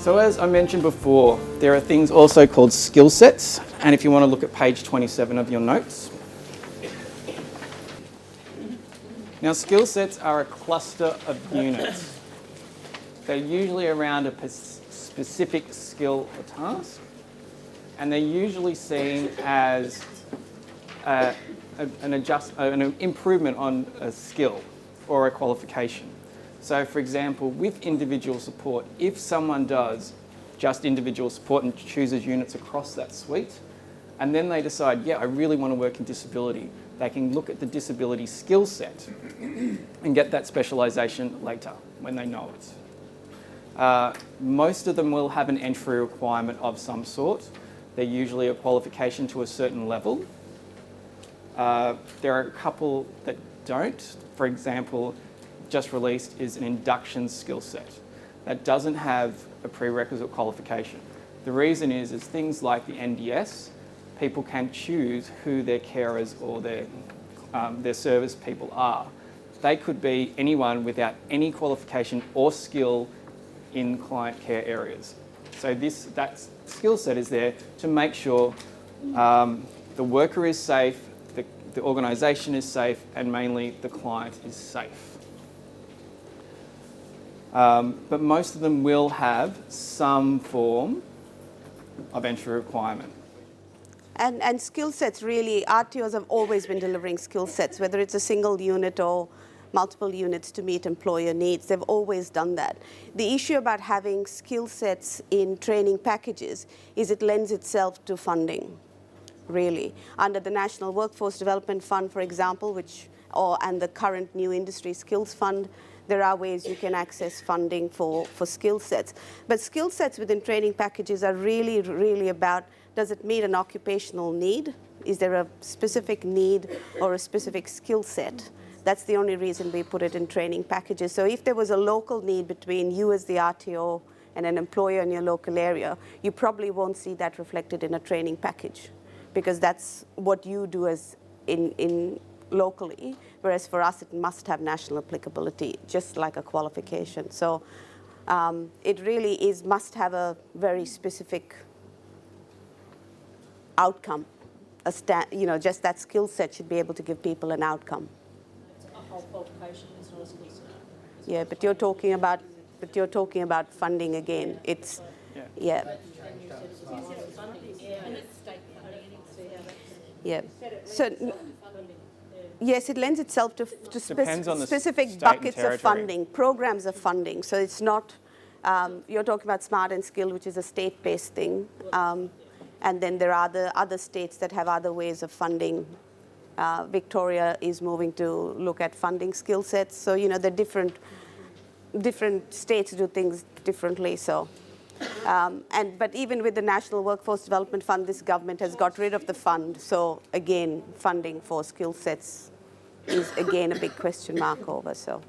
So as I mentioned before, there are things also called skill sets, and if you want to look at page 27 of your notes. Now, skill sets are a cluster of units. They're usually around a specific skill or task, and they're usually seen as an improvement on a skill or a qualification. So, for example, with individual support, if someone does just individual support and chooses units across that suite, and then they decide, yeah, I really want to work in disability, they can look at the disability skill set and get that specialisation later when they know it. Most of them will have an entry requirement of some sort. They're usually a qualification to a certain level. There are a couple that don't. For example, just released is an induction skill set that doesn't have a prerequisite qualification. The reason is things like the NDS, people can choose who their carers or their service people are. They could be anyone without any qualification or skill in client care areas. So that skill set is there to make sure the worker is safe, the organisation is safe, and mainly the client is safe. But most of them will have some form of entry requirement. And skill sets, really, RTOs have always been delivering skill sets, whether it's a single unit or multiple units to meet employer needs. They've always done that. The issue about having skill sets in training packages is it lends itself to funding, really. Under the National Workforce Development Fund, for example, and the current New Industry Skills Fund, there are ways you can access funding for skill sets. But skill sets within training packages are really, really about, does it meet an occupational need? Is there a specific need or a specific skill set? That's the only reason we put it in training packages. So if there was a local need between you as the RTO and an employer in your local area, you probably won't see that reflected in a training package, because that's what you do as in locally, whereas for us it must have national applicability, just like a qualification. So it really must have a very specific outcome. Just that skill set should be able to give people an outcome. It's a whole qualification, it's not a skill set. Yeah, but you're talking about funding again. It's yeah. Yeah. So yes, it lends itself to specific buckets of funding, programs of funding. So it's not, you're talking about Smart and Skilled, which is a state-based thing. And then there are the other states that have other ways of funding. Victoria is moving to look at funding skill sets. So, the different states do things differently. So, but even with the National Workforce Development Fund, this government has got rid of the fund. So again, funding for skill sets is again a big question mark over. So.